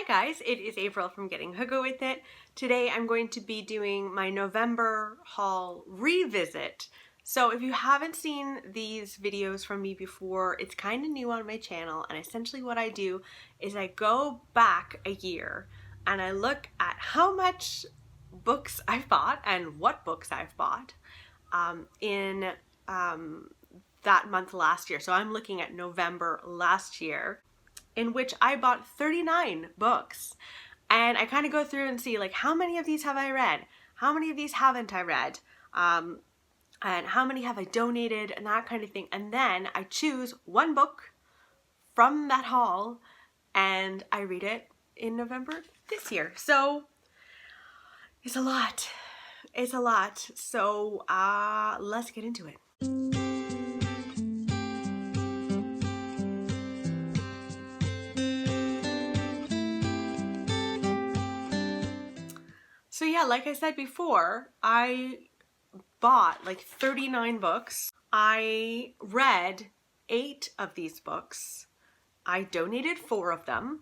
Hi guys, it is April from Getting Hogo With It. Today I'm going to be doing my November haul revisit. So if you haven't seen these videos from me before, it's kind of new on my channel, and essentially what I do is I go back a year and I look at how much books I've bought and what books I've bought in that month last year. So I'm looking at November last year, in which I bought 39 books. And I kind of go through and see, like, how many of these have I read? How many of these haven't I read? And how many have I donated, and that kind of thing. And then I choose one book from that haul and I read it in November this year. So it's a lot. It's a lot. So let's get into it. So yeah, like I said before, I bought like 39 books. I read 8 of these books. I donated 4 of them,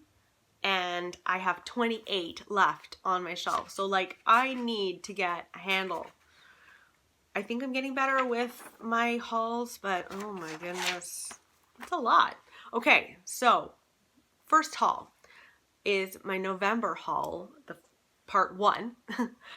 and I have 28 left on my shelf. So like, I need to get a handle. I think I'm getting better with my hauls, but oh my goodness, it's a lot. Okay, so first haul is my November haul, the part 1.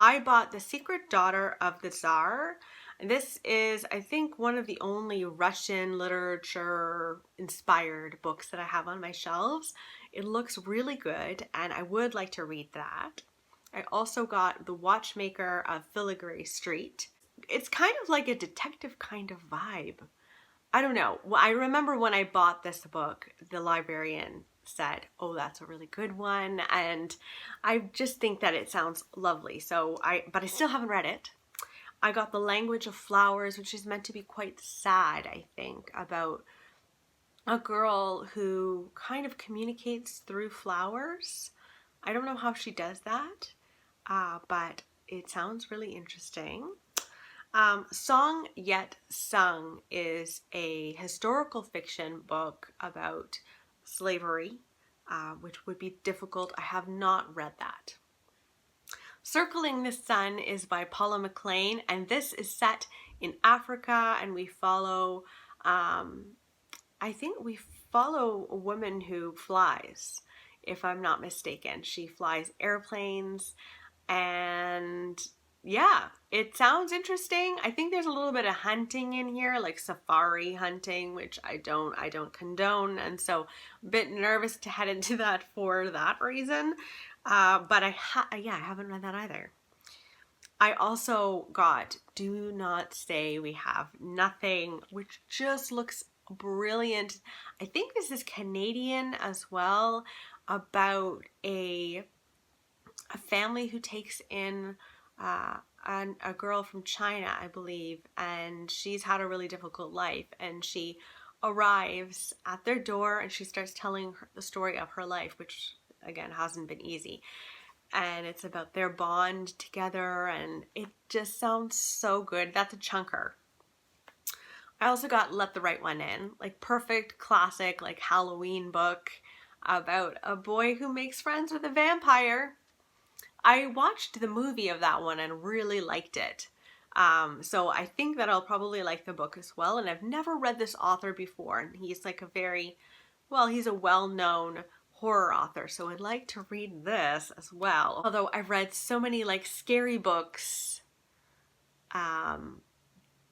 I bought The Secret Daughter of the Tzar. This is, I think, one of the only Russian literature inspired books that I have on my shelves. It looks really good, and I would like to read that. I also got The Watchmaker of Filigree Street. It's kind of like a detective kind of vibe. I don't know. I remember when I bought this book, the librarian said, oh, that's a really good one, and I just think that it sounds lovely. But I still haven't read it. I got The Language of Flowers, which is meant to be quite sad, I think, about a girl who kind of communicates through flowers. I don't know how she does that, but it sounds really interesting. Song Yet Sung is a historical fiction book about slavery, which would be difficult. I have not read that. Circling the Sun is by Paula McLean, and this is set in Africa, and we follow, I think we follow a woman who flies, if I'm not mistaken. She flies airplanes, and yeah, it sounds interesting. I think there's a little bit of hunting in here, like safari hunting, which I don't condone, and so I'm a bit nervous to head into that for that reason. But I haven't read that either. I also got Do Not Say We Have Nothing, which just looks brilliant. I think this is Canadian as well, about a family who takes in a girl from China, I believe, and she's had a really difficult life, and she arrives at their door and she starts telling the story of her life, which again hasn't been easy, and it's about their bond together, and it just sounds so good. That's a chunker. I also got Let the Right One In, like perfect classic like Halloween book about a boy who makes friends with a vampire. I watched the movie of that one and really liked it. So I think that I'll probably like the book as well. And I've never read this author before. And he's like he's a well-known horror author. So I'd like to read this as well. Although I've read so many like scary books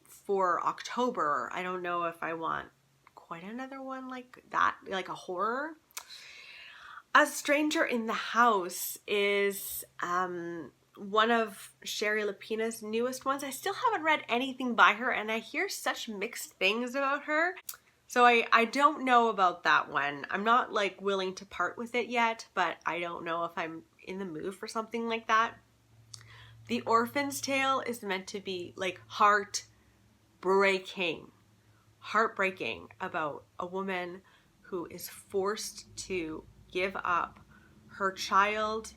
for October, I don't know if I want quite another one like that, like a horror. A Stranger in the House is one of Sherry Lapina's newest ones. I still haven't read anything by her, and I hear such mixed things about her. So I don't know about that one. I'm not like willing to part with it yet, but I don't know if I'm in the mood for something like that. The Orphan's Tale is meant to be like heartbreaking about a woman who is forced to give up her child.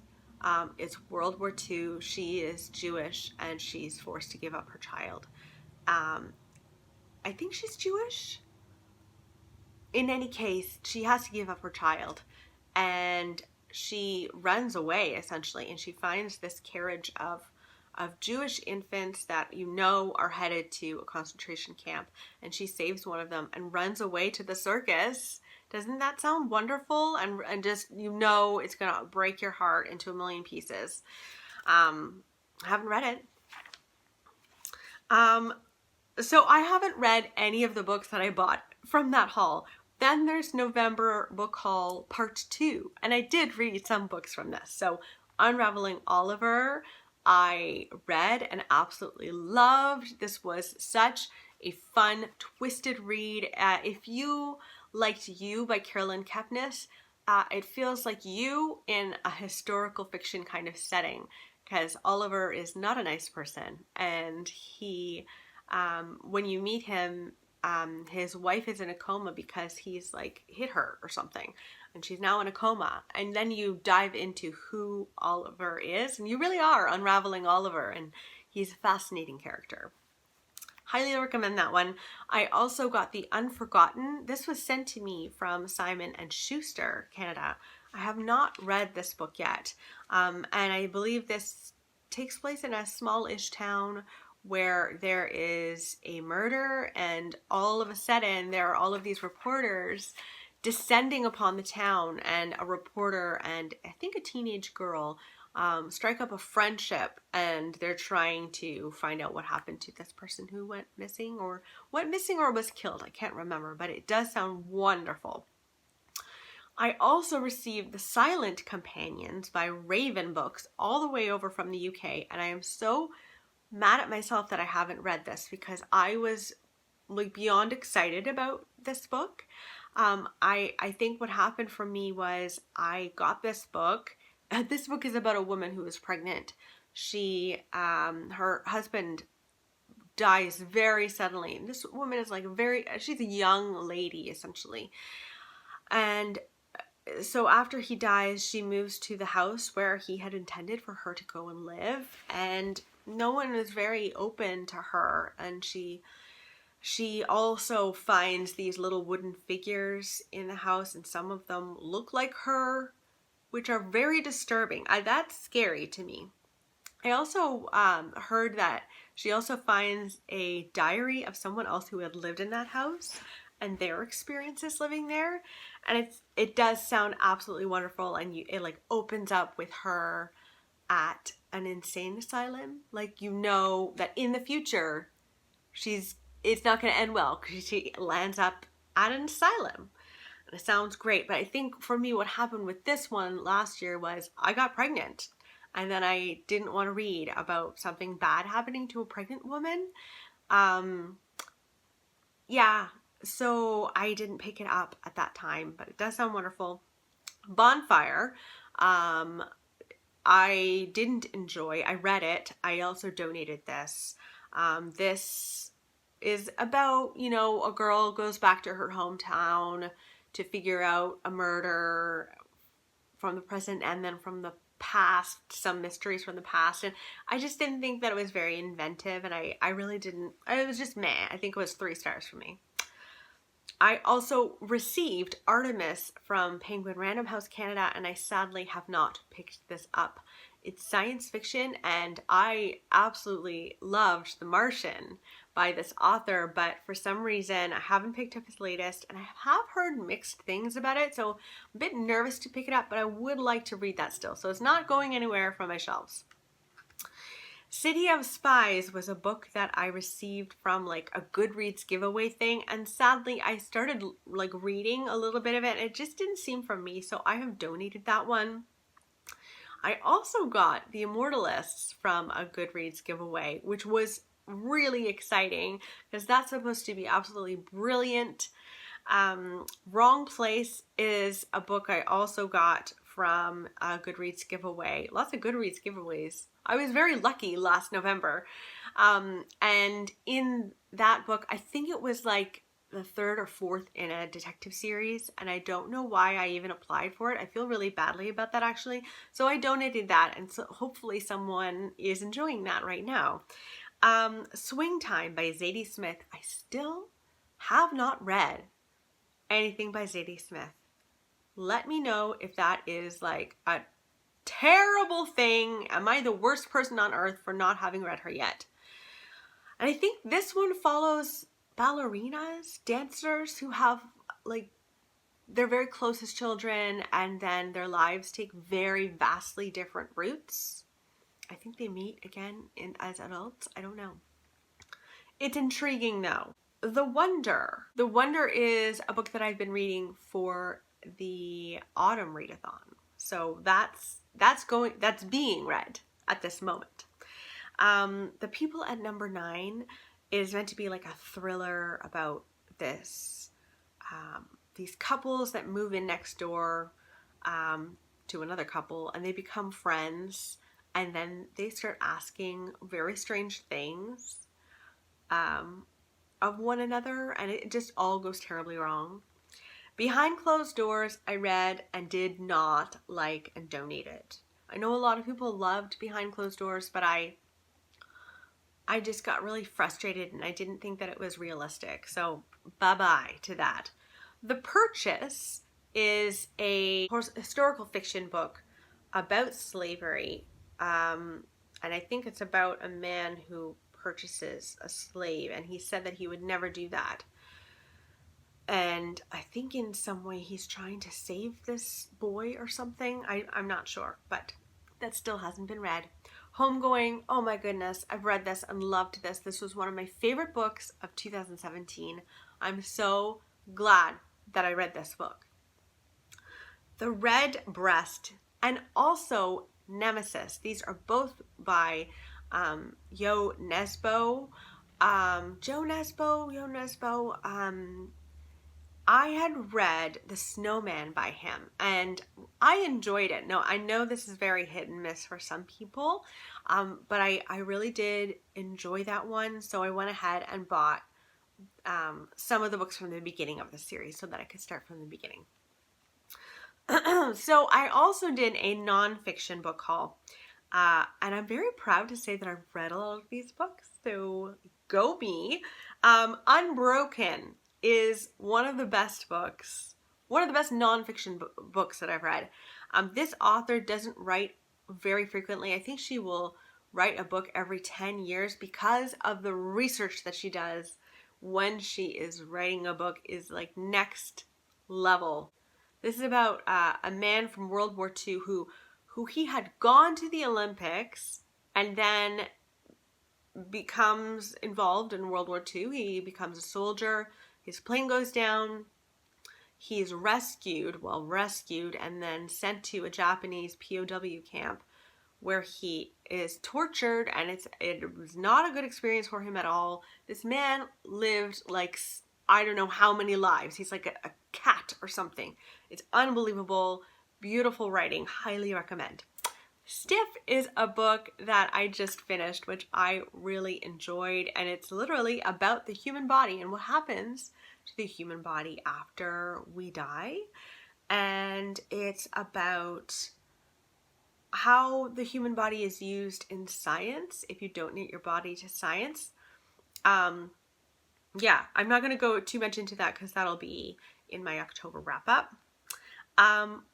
It's World War II. She is Jewish, and she's forced to give up her child. I think she's Jewish. In any case, she has to give up her child, and she runs away essentially, and she finds this carriage of Jewish infants that are headed to a concentration camp, and she saves one of them and runs away to the circus. Doesn't that sound wonderful? And just, it's gonna break your heart into a million pieces. I haven't read it. So I haven't read any of the books that I bought from that haul. Then there's November Book Haul Part 2, and I did read some books from this. So Unravelling Oliver, I read and absolutely loved. This was such a fun, twisted read. If you liked You by Carolyn Kepnes, it feels like You in a historical fiction kind of setting, because Oliver is not a nice person, and he, when you meet him, his wife is in a coma because he's like hit her or something, and she's now in a coma. And then you dive into who Oliver is, and you really are unraveling Oliver, and he's a fascinating character. Highly recommend that one. I also got the Unforgotten. This was sent to me from Simon & Schuster, Canada. I have not read this book yet, and I believe this takes place in a small-ish town where there is a murder, and all of a sudden there are all of these reporters descending upon the town, and a reporter and I think a teenage girl strike up a friendship, and they're trying to find out what happened to this person who went missing or was killed. I can't remember, but it does sound wonderful. I also received The Silent Companions by Raven Books all the way over from the UK, and I am so mad at myself that I haven't read this, because I was like beyond excited about this book. I think what happened for me was I got this book. This book is about a woman who is pregnant. Her husband dies very suddenly, and this woman is like she's a young lady essentially. And so after he dies, she moves to the house where he had intended for her to go and live, and no one is very open to her. And she also finds these little wooden figures in the house, and some of them look like her, which are very disturbing. That's scary to me. I also heard that she also finds a diary of someone else who had lived in that house and their experiences living there, and it does sound absolutely wonderful. And it like opens up with her at an insane asylum, like that in the future it's not going to end well because she lands up at an asylum. And it sounds great, but I think for me what happened with this one last year was I got pregnant, and then I didn't want to read about something bad happening to a pregnant woman. So I didn't pick it up at that time, but it does sound wonderful. Bonfire, I didn't enjoy. I read it. I also donated this. This is about, a girl goes back to her hometown to figure out a murder from the present and then from the past, some mysteries from the past. And I just didn't think that it was very inventive, and I really didn't. It was just meh. I think it was 3 stars for me. I also received Artemis from Penguin Random House Canada, and I sadly have not picked this up. It's science fiction, and I absolutely loved The Martian by this author, but for some reason I haven't picked up his latest, and I have heard mixed things about it, so I'm a bit nervous to pick it up, but I would like to read that still, so it's not going anywhere from my shelves. City of Spies was a book that I received from like a Goodreads giveaway thing, and sadly I started like reading a little bit of it and it just didn't seem for me, so I have donated that one. I also got The Immortalists from a Goodreads giveaway, which was really exciting because that's supposed to be absolutely brilliant. Wrong Place is a book I also got from a Goodreads giveaway. Lots of Goodreads giveaways. I was very lucky last November. And in that book, I think it was like the 3rd or 4th in a detective series, and I don't know why I even applied for it. I feel really badly about that actually. So I donated that, and so hopefully someone is enjoying that right now. Swing Time by Zadie Smith. I still have not read anything by Zadie Smith. Let me know if that is like a terrible thing. Am I the worst person on earth for not having read her yet? And I think this one follows ballerinas, dancers who have like they're very close as children, and then their lives take very vastly different routes. I think they meet again as adults. I don't know. It's intriguing though. The Wonder. The Wonder is a book that I've been reading for the autumn readathon. So that's being read at this moment. The People at Number 9 is meant to be like a thriller about these couples that move in next door to another couple, and they become friends, and then they start asking very strange things of one another, and it just all goes terribly wrong. Behind Closed Doors, I read and did not like and donated. I know a lot of people loved Behind Closed Doors, but I just got really frustrated and I didn't think that it was realistic. So bye-bye to that. The Purchase is a historical fiction book about slavery. And I think it's about a man who purchases a slave, and he said that he would never do that. And I think in some way he's trying to save this boy or something. I'm not sure, but that still hasn't been read. Homegoing, oh my goodness, I've read this and loved this. This was one of my favorite books of 2017. I'm so glad that I read this book. The Redbreast and also Nemesis. These are both by Yo Nesbo. I had read The Snowman by him and I enjoyed it. No, I know this is very hit and miss for some people, but I really did enjoy that one. So I went ahead and bought some of the books from the beginning of the series so that I could start from the beginning. So I also did a nonfiction book haul, and I'm very proud to say that I've read a lot of these books, so go me. Unbroken is one of the best books, one of the best nonfiction books that I've read. This author doesn't write very frequently. I think she will write a book every 10 years because of the research that she does when she is writing a book is like next level. This is about a man from World War II who he had gone to the Olympics and then becomes involved in World War II. He becomes a soldier. His plane goes down. He's rescued, and then sent to a Japanese POW camp where he is tortured, and it was not a good experience for him at all. This man lived like I don't know how many lives. He's like a cat or something. It's unbelievable, beautiful writing. Highly recommend. Stiff is a book that I just finished, which I really enjoyed, and it's literally about the human body and what happens to the human body after we die. And it's about how the human body is used in science if you donate your body to science. Yeah, I'm not going to go too much into that because that'll be in my October wrap up.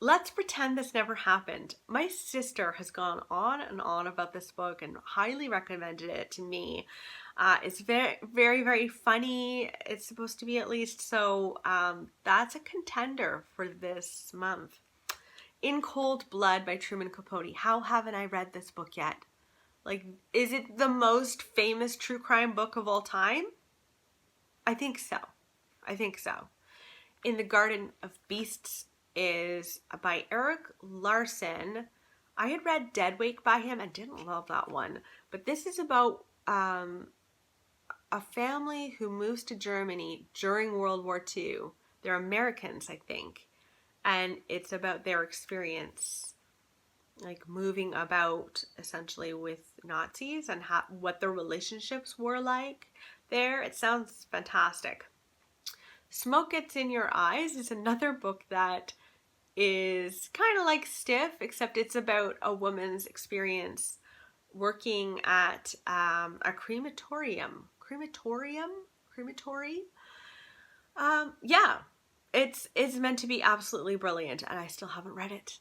Let's Pretend This Never Happened. My sister has gone on and on about this book and highly recommended it to me. It's very, very, very funny. It's supposed to be, at least. So that's a contender for this month. In Cold Blood by Truman Capote. How haven't I read this book yet? Like, is it the most famous true crime book of all time? I think so. In the Garden of Beasts is by Eric Larson. I had read Deadwake by him and didn't love that one. But this is about a family who moves to Germany during World War II. They're Americans, I think. And it's about their experience, like moving about essentially with Nazis and what their relationships were like there. It sounds fantastic. Smoke Gets in Your Eyes is another book that is kind of like Stiff, except it's about a woman's experience working at a crematory. Yeah. It's meant to be absolutely brilliant, and I still haven't read it.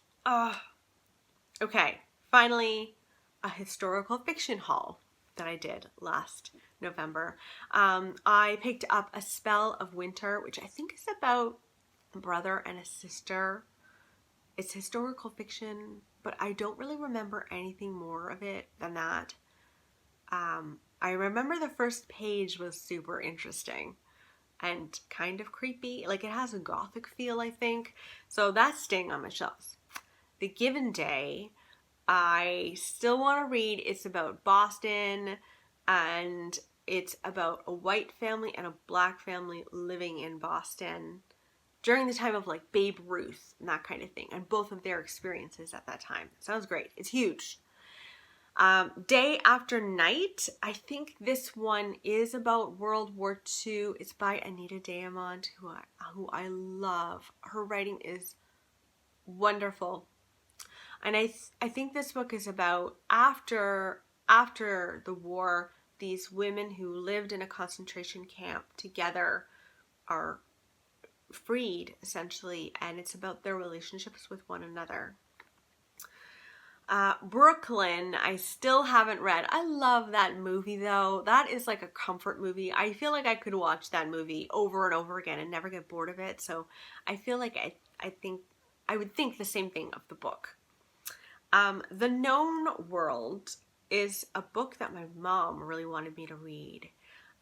Okay, finally, a historical fiction haul that I did last November. I picked up A Spell of Winter, which I think is about a brother and a sister. It's historical fiction, but I don't really remember anything more of it than that. I remember the first page was super interesting and kind of creepy. Like, it has a gothic feel, I think. So that's staying on my shelves. The Given Day, I still want to read. It's about Boston, and it's about a white family and a black family living in Boston during the time of like Babe Ruth and that kind of thing, and both of their experiences at that time. Sounds great. It's huge. Day After Night, I think this one is about World War II. It's by Anita Diamant, who I love. Her writing is wonderful. And I think this book is about after the war, these women who lived in a concentration camp together are freed, essentially, and it's about their relationships with one another. Brooklyn, I still haven't read. I love that movie, though. That is like a comfort movie. I feel like I could watch that movie over and over again and never get bored of it. So I feel like I would think the same thing of the book. The Known World is a book that my mom really wanted me to read.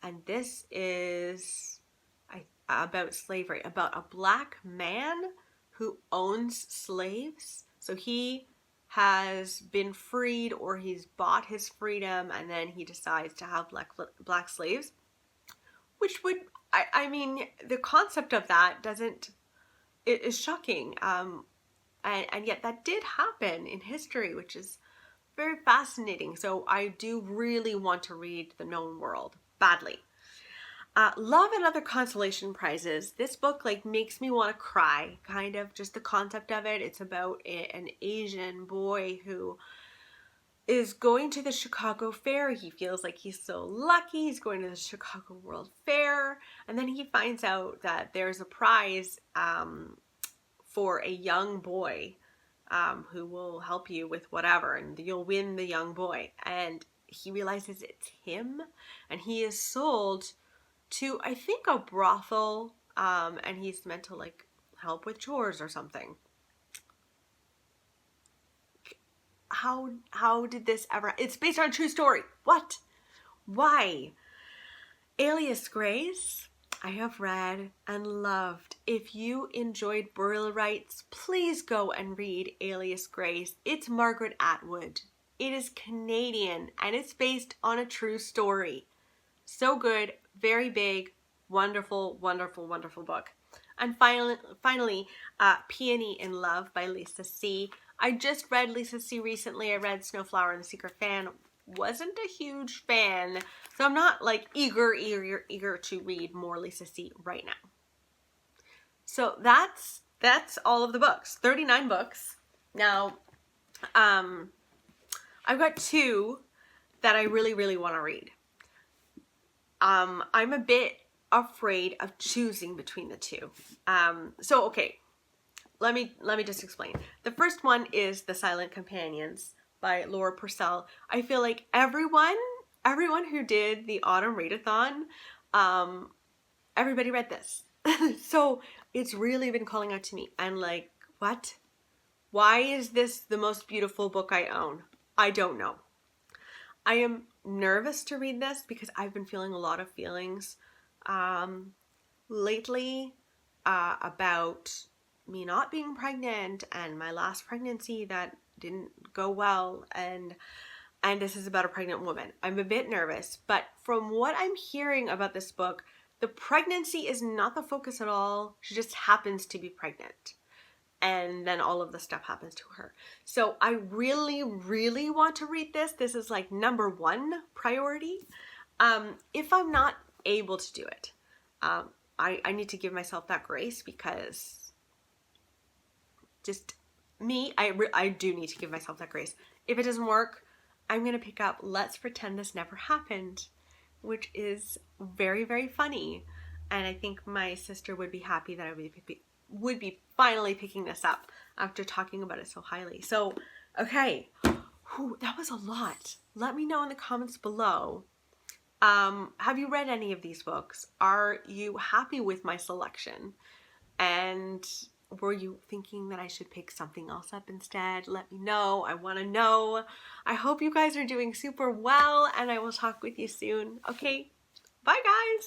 And this is about slavery, about a black man who owns slaves. So he has been freed, or he's bought his freedom, and then he decides to have black slaves, which would, I mean, the concept of that it is shocking. And yet that did happen in history, which is very fascinating. So I do really want to read The Known World badly. Love and Other Consolation Prizes. This book like makes me want to cry, kind of, just the concept of it. It's about an Asian boy who is going to the Chicago Fair. He feels like he's so lucky. He's going to the Chicago World Fair. And then he finds out that there's a prize for a young boy who will help you with whatever, and you'll win the young boy. And he realizes it's him, and he is sold to, I think, a brothel, and he's meant to like help with chores or something. How did this ever? It's based on a true story. What? Why? Alias Grace, I have read and loved. If you enjoyed Burial Rites, please go and read Alias Grace. It's Margaret Atwood. It is Canadian, and it's based on a true story. So good, very big, wonderful, wonderful, wonderful book. And finally, Peony in Love by Lisa C. I just read Lisa C recently. I read Snowflower and the Secret Fan. Wasn't a huge fan, so I'm not like eager to read more Lisa C right now. So that's all of the books. 39 books. Now, I've got two that I really, really want to read. I'm a bit afraid of choosing between the two. So okay, let me just explain. The first one is The Silent Companions by Laura Purcell. I feel like everyone who did the autumn readathon, everybody read this. So it's really been calling out to me. I'm like, what? Why is this the most beautiful book I own? I don't know. I am nervous to read this because I've been feeling a lot of feelings lately about me not being pregnant and my last pregnancy that didn't go well, and this is about a pregnant woman. I'm a bit nervous, but from what I'm hearing about this book, the pregnancy is not the focus at all. She just happens to be pregnant. And then all of the stuff happens to her. So I really, really want to read this. This is like number one priority. If I'm not able to do it, I need to give myself that grace, because just me, I do need to give myself that grace. If it doesn't work, I'm going to pick up Let's Pretend This Never Happened, which is very, very funny. And I think my sister would be happy that I would be finally picking this up after talking about it so highly. So, okay. Whew, that was a lot. Let me know in the comments below. Have you read any of these books? Are you happy with my selection? And were you thinking that I should pick something else up instead? Let me know. I want to know. I hope you guys are doing super well, and I will talk with you soon. Okay, bye guys!